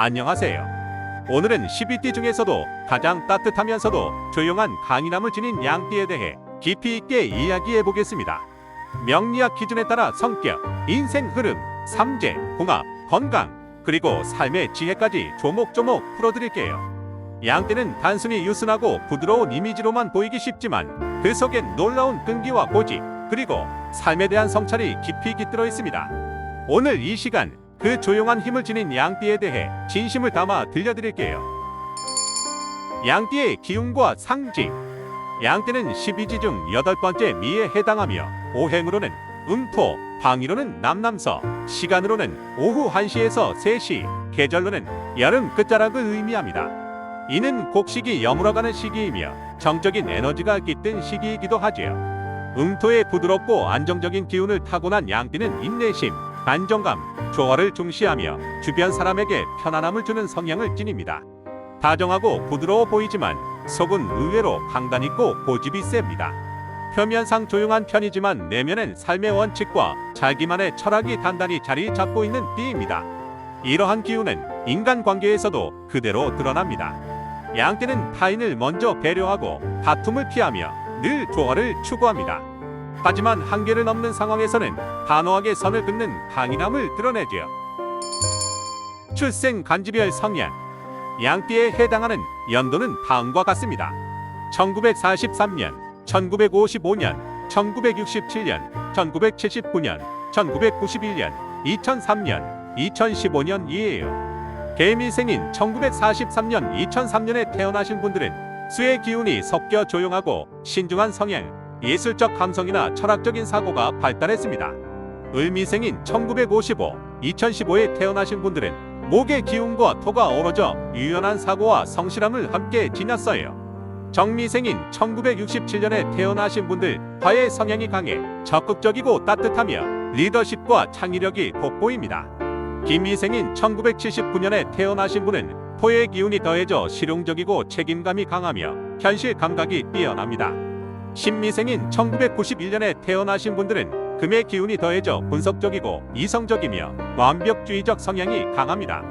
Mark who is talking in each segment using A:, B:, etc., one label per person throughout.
A: 안녕하세요. 오늘은 12띠 중에서도 가장 따뜻하면서도 조용한 강인함을 지닌 양띠에 대해 깊이 있게 이야기해 보겠습니다. 명리학 기준에 따라 성격, 인생 흐름, 삼재, 궁합, 건강, 그리고 삶의 지혜까지 조목조목 풀어드릴게요. 양띠는 단순히 유순하고 부드러운 이미지로만 보이기 쉽지만 그 속엔 놀라운 끈기와 고집, 그리고 삶에 대한 성찰이 깊이 깃들어 있습니다. 오늘 이 시간 그 조용한 힘을 지닌 양띠에 대해 진심을 담아 들려드릴게요. 양띠의 기운과 상징. 양띠는 12지 중 8번째 미에 해당하며 오행으로는 음토, 방위로는 남남서, 시간으로는 오후 1시에서 3시, 계절로는 여름 끝자락을 의미합니다. 이는 곡식이 여물어가는 시기이며 정적인 에너지가 깃든 시기이기도 하지요. 음토의 부드럽고 안정적인 기운을 타고난 양띠는 인내심, 안정감, 조화를 중시하며 주변 사람에게 편안함을 주는 성향을 지닙니다. 다정하고 부드러워 보이지만 속은 의외로 강단 있고 고집이 셉니다. 표면상 조용한 편이지만 내면엔 삶의 원칙과 자기만의 철학이 단단히 자리 잡고 있는 띠입니다. 이러한 기운은 인간관계에서도 그대로 드러납니다. 양띠는 타인을 먼저 배려하고 다툼을 피하며 늘 조화를 추구합니다. 하지만 한계를 넘는 상황에서는 단호하게 선을 긋는 강인함을 드러내지요. 출생 간지별 성향. 양띠에 해당하는 연도는 다음과 같습니다. 1943년, 1955년, 1967년, 1979년, 1991년, 2003년, 2015년이에요. 개미생인 1943년, 2003년에 태어나신 분들은 수의 기운이 섞여 조용하고 신중한 성향, 예술적 감성이나 철학적인 사고가 발달했습니다. 을미생인 1955, 2015에 태어나신 분들은 목의 기운과 토가 어우러져 유연한 사고와 성실함을 함께 지녔어요. 정미생인 1967년에 태어나신 분들 화의 성향이 강해 적극적이고 따뜻하며 리더십과 창의력이 돋보입니다. 김미생인 1979년에 태어나신 분은 토의 기운이 더해져 실용적이고 책임감이 강하며 현실 감각이 뛰어납니다. 신미생인 1991년에 태어나신 분들은 금의 기운이 더해져 분석적이고 이성적이며 완벽주의적 성향이 강합니다.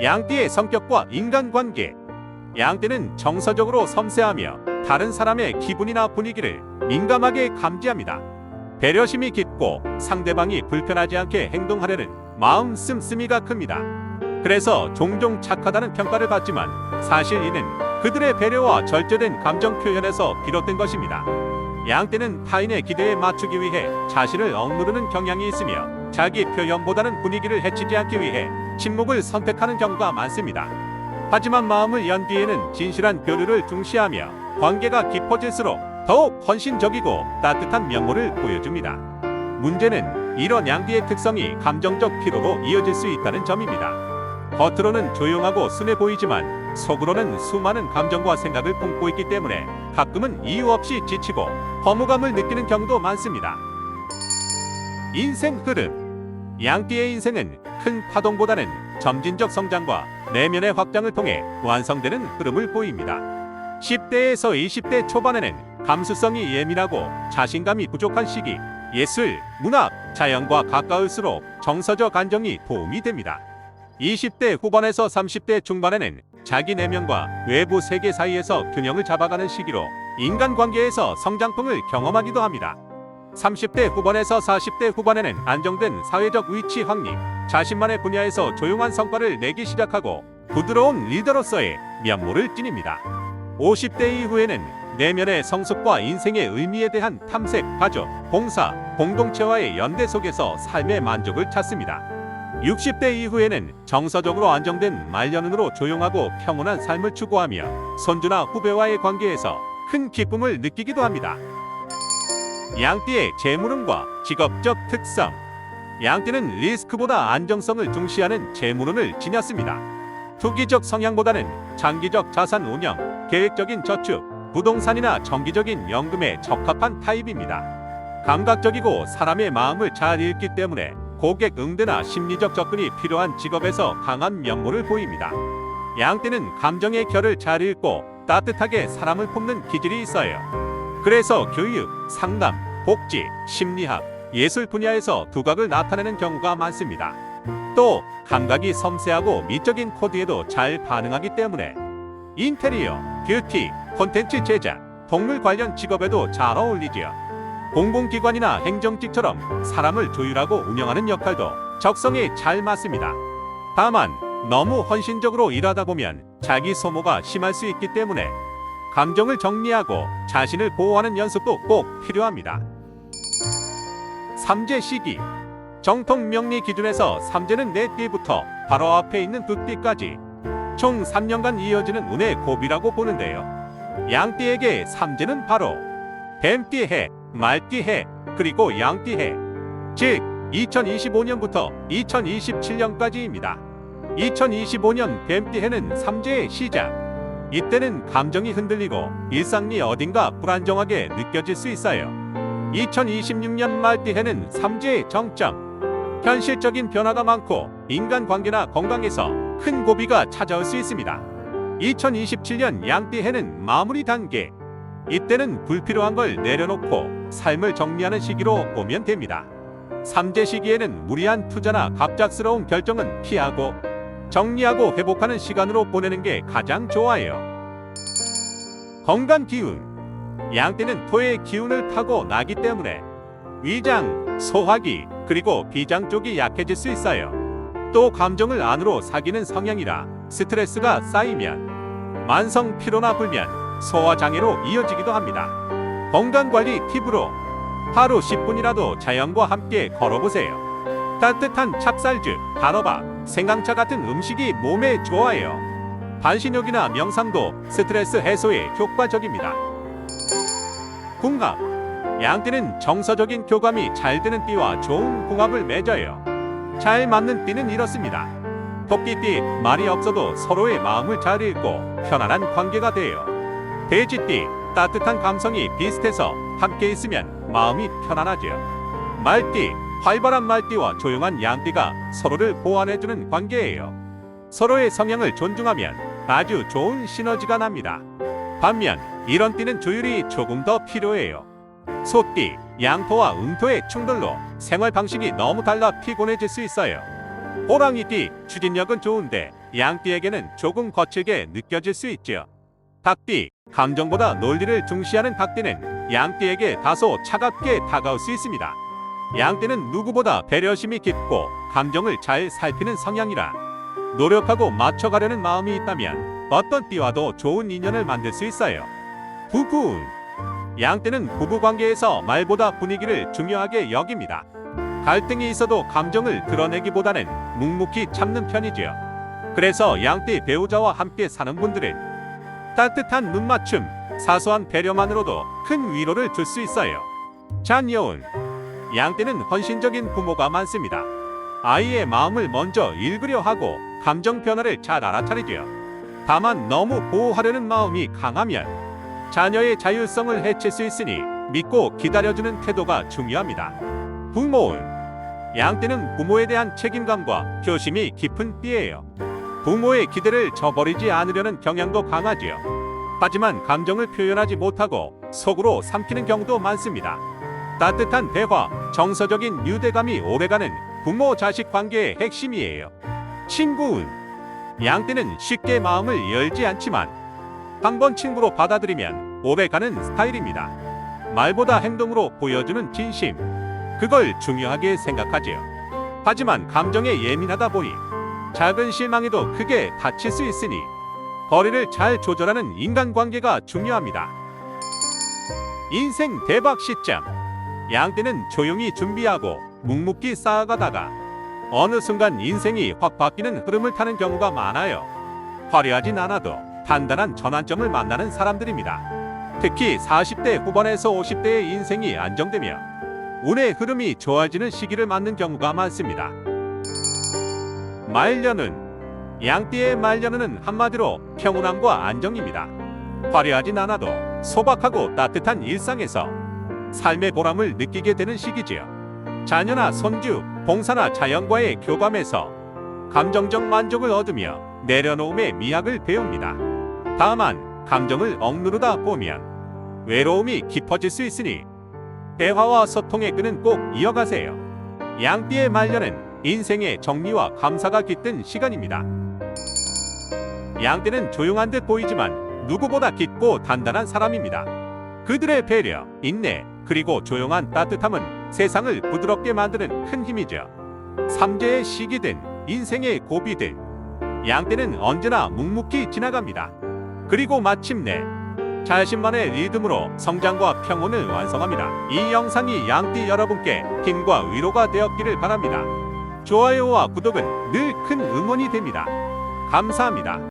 A: 양띠의 성격과 인간관계. 양띠는 정서적으로 섬세하며 다른 사람의 기분이나 분위기를 민감하게 감지합니다. 배려심이 깊고 상대방이 불편하지 않게 행동하려는 마음 씀씀이가 큽니다. 그래서 종종 착하다는 평가를 받지만 사실 이는 그들의 배려와 절제된 감정 표현에서 비롯된 것입니다. 양띠는 타인의 기대에 맞추기 위해 자신을 억누르는 경향이 있으며 자기 표현보다는 분위기를 해치지 않기 위해 침묵을 선택하는 경우가 많습니다. 하지만 마음을 연 뒤에는 진실한 교류를 중시하며 관계가 깊어질수록 더욱 헌신적이고 따뜻한 면모를 보여줍니다. 문제는 이런 양띠의 특성이 감정적 피로로 이어질 수 있다는 점입니다. 겉으로는 조용하고 순해 보이지만 속으로는 수많은 감정과 생각을 품고 있기 때문에 가끔은 이유 없이 지치고 허무감을 느끼는 경우도 많습니다. 인생 흐름. 양띠의 인생은 큰 파동보다는 점진적 성장과 내면의 확장을 통해 완성되는 흐름을 보입니다. 10대에서 20대 초반에는 감수성이 예민하고 자신감이 부족한 시기, 예술, 문학, 자연과 가까울수록 정서적 안정이 도움이 됩니다. 20대 후반에서 30대 중반에는 자기 내면과 외부 세계 사이에서 균형을 잡아가는 시기로 인간관계에서 성장풍을 경험하기도 합니다. 30대 후반에서 40대 후반에는 안정된 사회적 위치 확립, 자신만의 분야에서 조용한 성과를 내기 시작하고 부드러운 리더로서의 면모를 지닙니다. 50대 이후에는 내면의 성숙과 인생의 의미에 대한 탐색, 가족, 봉사, 공동체와의 연대 속에서 삶의 만족을 찾습니다. 60대 이후에는 정서적으로 안정된 말년운으로 조용하고 평온한 삶을 추구하며 손주나 후배와의 관계에서 큰 기쁨을 느끼기도 합니다. 양띠의 재물운과 직업적 특성. 양띠는 리스크보다 안정성을 중시하는 재물운을 지녔습니다. 투기적 성향보다는 장기적 자산 운영, 계획적인 저축, 부동산이나 정기적인 연금에 적합한 타입입니다. 감각적이고 사람의 마음을 잘 읽기 때문에 고객 응대나 심리적 접근이 필요한 직업에서 강한 면모를 보입니다. 양띠는 감정의 결을 잘 읽고 따뜻하게 사람을 품는 기질이 있어요. 그래서 교육, 상담, 복지, 심리학, 예술 분야에서 두각을 나타내는 경우가 많습니다. 또 감각이 섬세하고 미적인 코드에도 잘 반응하기 때문에 인테리어, 뷰티, 콘텐츠 제작, 동물 관련 직업에도 잘 어울리지요. 공공기관이나 행정직처럼 사람을 조율하고 운영하는 역할도 적성에 잘 맞습니다. 다만 너무 헌신적으로 일하다 보면 자기 소모가 심할 수 있기 때문에 감정을 정리하고 자신을 보호하는 연습도 꼭 필요합니다. 삼재 시기. 정통 명리 기준에서 삼재는 넷띠부터 바로 앞에 있는 두띠까지 총 3년간 이어지는 운의 고비라고 보는데요. 양띠에게 삼재는 바로 뱀띠 해, 말띠 해, 그리고 양띠 해, 즉 2025년부터 2027년까지입니다. 2025년 뱀띠 해는 삼재의 시작. 이때는 감정이 흔들리고 일상이 어딘가 불안정하게 느껴질 수 있어요. 2026년 말띠 해는 삼재의 정점. 현실적인 변화가 많고 인간관계나 건강에서 큰 고비가 찾아올 수 있습니다. 2027년 양띠 해는 마무리 단계. 이때는 불필요한 걸 내려놓고 삶을 정리하는 시기로 보면 됩니다. 삼재 시기에는 무리한 투자나 갑작스러운 결정은 피하고 정리하고 회복하는 시간으로 보내는 게 가장 좋아요. 건강 기운. 양띠는 토의 기운을 타고 나기 때문에 위장, 소화기, 그리고 비장 쪽이 약해질 수 있어요. 또 감정을 안으로 사귀는 성향이라 스트레스가 쌓이면 만성 피로나 불면, 소화장애로 이어지기도 합니다. 건강관리 팁으로 하루 10분이라도 자연과 함께 걸어보세요. 따뜻한 찹쌀즙, 단호박, 생강차 같은 음식이 몸에 좋아요. 반신욕이나 명상도 스트레스 해소에 효과적입니다. 궁합. 양띠는 정서적인 교감이 잘 되는 띠와 좋은 궁합을 맺어요. 잘 맞는 띠는 이렇습니다. 토끼띠, 말이 없어도 서로의 마음을 잘 읽고 편안한 관계가 돼요. 돼지띠, 따뜻한 감성이 비슷해서 함께 있으면 마음이 편안하죠. 말띠, 활발한 말띠와 조용한 양띠가 서로를 보완해주는 관계예요. 서로의 성향을 존중하면 아주 좋은 시너지가 납니다. 반면 이런 띠는 조율이 조금 더 필요해요. 소띠, 양토와 음토의 충돌로 생활 방식이 너무 달라 피곤해질 수 있어요. 호랑이띠, 추진력은 좋은데 양띠에게는 조금 거칠게 느껴질 수 있죠. 닭띠, 감정보다 논리를 중시하는 닭띠는 양띠에게 다소 차갑게 다가올 수 있습니다. 양띠는 누구보다 배려심이 깊고 감정을 잘 살피는 성향이라 노력하고 맞춰가려는 마음이 있다면 어떤 띠와도 좋은 인연을 만들 수 있어요. 부부운. 양띠는 부부관계에서 말보다 분위기를 중요하게 여깁니다. 갈등이 있어도 감정을 드러내기보다는 묵묵히 참는 편이지요. 그래서 양띠 배우자와 함께 사는 분들은 따뜻한 눈맞춤, 사소한 배려만으로도 큰 위로를 줄 수 있어요. 자녀운. 양띠는 헌신적인 부모가 많습니다. 아이의 마음을 먼저 읽으려 하고 감정 변화를 잘 알아차리죠. 다만 너무 보호하려는 마음이 강하면 자녀의 자율성을 해칠 수 있으니 믿고 기다려주는 태도가 중요합니다. 부모운. 양띠는 부모에 대한 책임감과 효심이 깊은 띠예요. 부모의 기대를 저버리지 않으려는 경향도 강하지요. 하지만 감정을 표현하지 못하고 속으로 삼키는 경우도 많습니다. 따뜻한 대화, 정서적인 유대감이 오래가는 부모-자식 관계의 핵심이에요. 친구운. 양띠는 쉽게 마음을 열지 않지만 한번 친구로 받아들이면 오래가는 스타일입니다. 말보다 행동으로 보여주는 진심, 그걸 중요하게 생각하지요. 하지만 감정에 예민하다 보니 작은 실망에도 크게 다칠 수 있으니 거리를 잘 조절하는 인간관계가 중요합니다. 인생 대박 시점. 양띠는 조용히 준비하고 묵묵히 쌓아가다가 어느 순간 인생이 확 바뀌는 흐름을 타는 경우가 많아요. 화려하진 않아도 단단한 전환점을 만나는 사람들입니다. 특히 40대 후반에서 50대의 인생이 안정되며 운의 흐름이 좋아지는 시기를 맞는 경우가 많습니다. 말년운. 양띠의 말년운은 한마디로 평온함과 안정입니다. 화려하진 않아도 소박하고 따뜻한 일상에서 삶의 보람을 느끼게 되는 시기지요. 자녀나 손주, 봉사나 자연과의 교감에서 감정적 만족을 얻으며 내려놓음의 미학을 배웁니다. 다만 감정을 억누르다 보면 외로움이 깊어질 수 있으니 대화와 소통의 끈은 꼭 이어가세요. 양띠의 말년은 인생의 정리와 감사가 깃든 시간입니다. 양떼는 조용한 듯 보이지만 누구보다 깊고 단단한 사람입니다. 그들의 배려, 인내, 그리고 조용한 따뜻함은 세상을 부드럽게 만드는 큰 힘이죠. 삼재의 시기든 인생의 고비든 양떼는 언제나 묵묵히 지나갑니다. 그리고 마침내 자신만의 리듬으로 성장과 평온을 완성합니다. 이 영상이 양띠 여러분께 힘과 위로가 되었기를 바랍니다. 좋아요와 구독은 늘 큰 응원이 됩니다. 감사합니다.